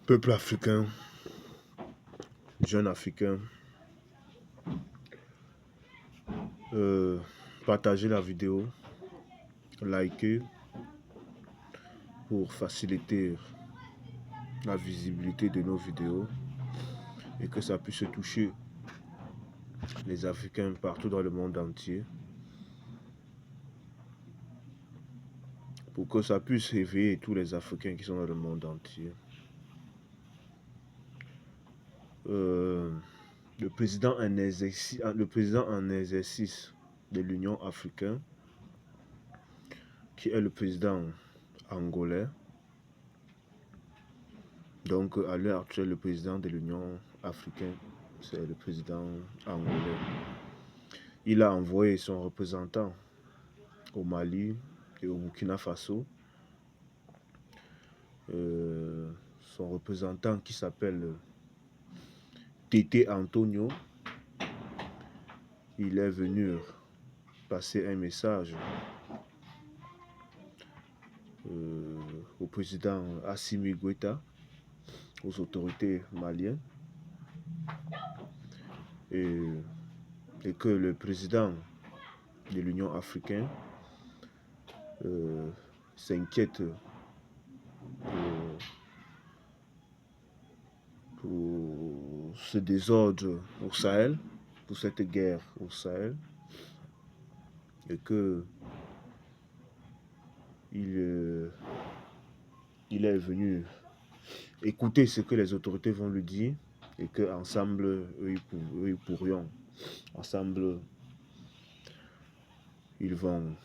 Peuple africain, jeunes africains, partagez la vidéo, likez pour faciliter la visibilité de nos vidéos et que ça puisse toucher les Africains partout dans le monde entier, pour que ça puisse éveiller tous les Africains qui sont dans le monde entier. Le président en exercice de l'Union africaine, qui est le président angolais, donc à l'heure actuelle, le président de l'Union africaine, c'est le président angolais. Il a envoyé son représentant au Mali et au Burkina Faso. Son représentant qui s'appelle Tété Antonio, il est venu passer un message au président Assimi Goïta, aux autorités maliennes, et que le président de l'Union africaine s'inquiète pour ce désordre au Sahel, pour cette guerre au Sahel, et que il est venu écouter ce que les autorités vont lui dire, et qu'ensemble, eux pourrions, ensemble, ils vont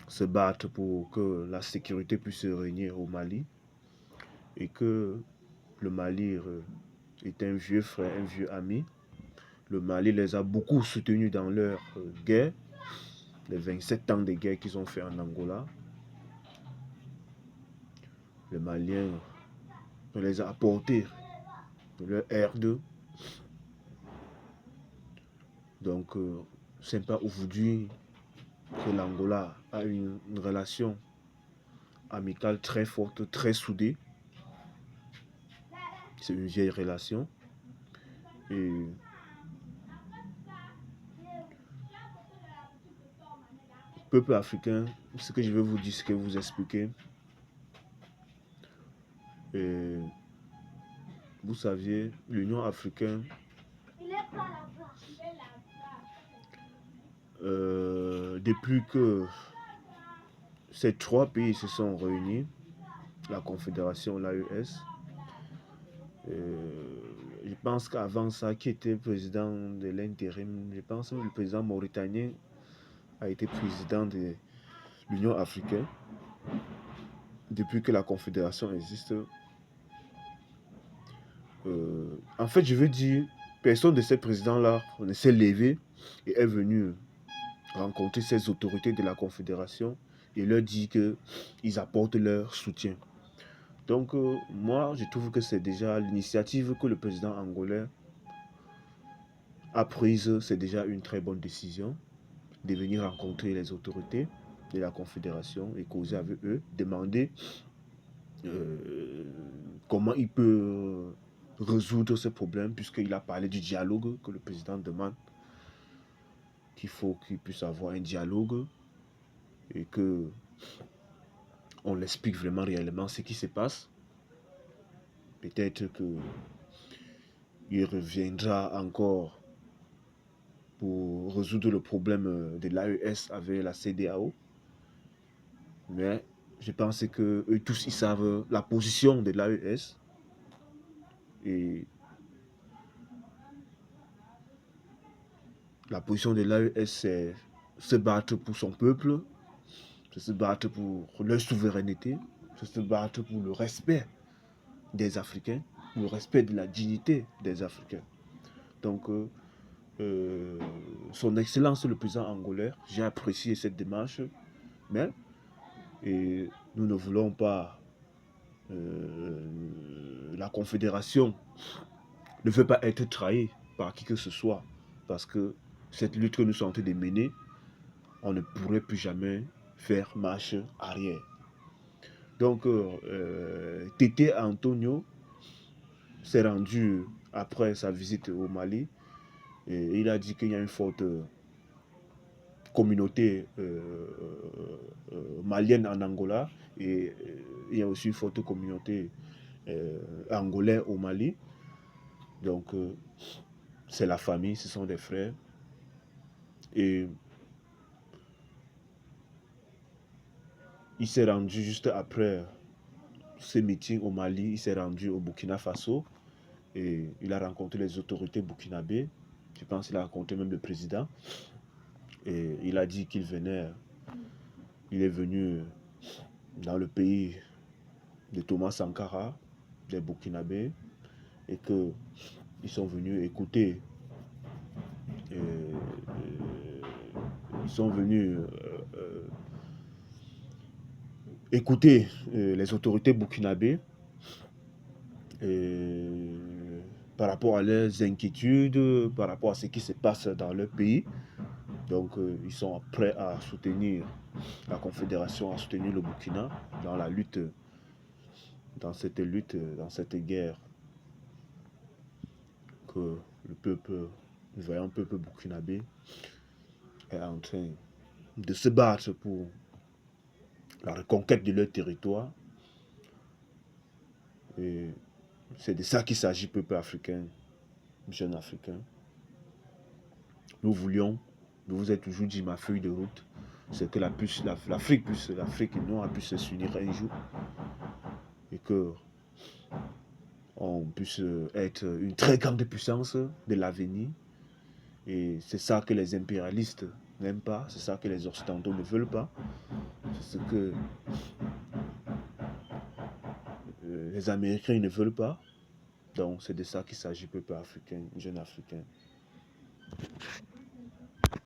se battre pour que la sécurité puisse régner au Mali, et que le Mali est un vieux frère, un vieux ami. Le Mali les a beaucoup soutenus dans leur guerre, les 27 ans de guerre qu'ils ont fait en Angola. Les Maliens les a apportés de leur R2. Donc, c'est pas aujourd'hui que l'Angola a une relation amicale très forte, très soudée. C'est une vieille relation. Et peuple africain, ce que je vais vous dire, ce que vous expliquer. Et vous saviez, l'Union africaine, depuis que ces trois pays se sont réunis, la Confédération, l'AES, je pense qu'avant ça, qui était président de l'intérim, je pense que le président mauritanien a été président de l'Union africaine depuis que la Confédération existe. En fait, je veux dire, personne de ces présidents-là ne s'est levé et est venu rencontrer ces autorités de la Confédération et leur dit qu'ils apportent leur soutien. Donc, moi, je trouve que c'est déjà l'initiative que le président angolais a prise, c'est déjà une très bonne décision de venir rencontrer les autorités de la Confédération et causer avec eux, demander comment il peut résoudre ce problème, puisqu'il a parlé du dialogue que le président demande, qu'il faut qu'il puisse avoir un dialogue et que on l'explique vraiment réellement ce qui se passe. Peut-être qu'il reviendra encore pour résoudre le problème de l'AES avec la CEDEAO. Mais je pense que eux tous ils savent la position de l'AES. Et la position de l'AES, c'est se battre pour son peuple, c'est se battre pour leur souveraineté, c'est se battre pour le respect des Africains, le respect de la dignité des Africains. Donc, son Excellence le président angolais, j'ai apprécié cette démarche, mais nous ne voulons pas, la Confédération ne veut pas être trahie par qui que ce soit, parce que cette lutte que nous sommes en train de mener, on ne pourrait plus jamais faire marche arrière. Donc, Tété Antonio s'est rendu après sa visite au Mali et il a dit qu'il y a une forte communauté malienne en Angola et il y a aussi une forte communauté angolaise au Mali. Donc, c'est la famille, ce sont des frères. Et il s'est rendu juste après ce meeting au Mali, il s'est rendu au Burkina Faso et il a rencontré les autorités burkinabées. Je pense qu'il a rencontré même le président. Et il a dit qu'il venait, il est venu dans le pays de Thomas Sankara, des Burkinabés, et qu'ils sont venus écouter. Ils sont venus écouter les autorités burkinabées par rapport à leurs inquiétudes, par rapport à ce qui se passe dans leur pays. Donc, ils sont prêts à soutenir la Confédération, à soutenir le Burkina dans la lutte, dans cette guerre que le vaillant peuple burkinabé est en train de se battre pour la reconquête de leur territoire. Et c'est de ça qu'il s'agit, peuple africain, jeunes africains. Nous vous êtes toujours dit ma feuille de route, c'est que l'Afrique noire puisse s'unir un jour et que on puisse être une très grande puissance de l'avenir. Et c'est ça que les impérialistes n'aiment pas, c'est ça que les occidentaux ne veulent pas, c'est ce que les Américains ne veulent pas. Donc c'est de ça qu'il s'agit, peuple africain, jeune africain.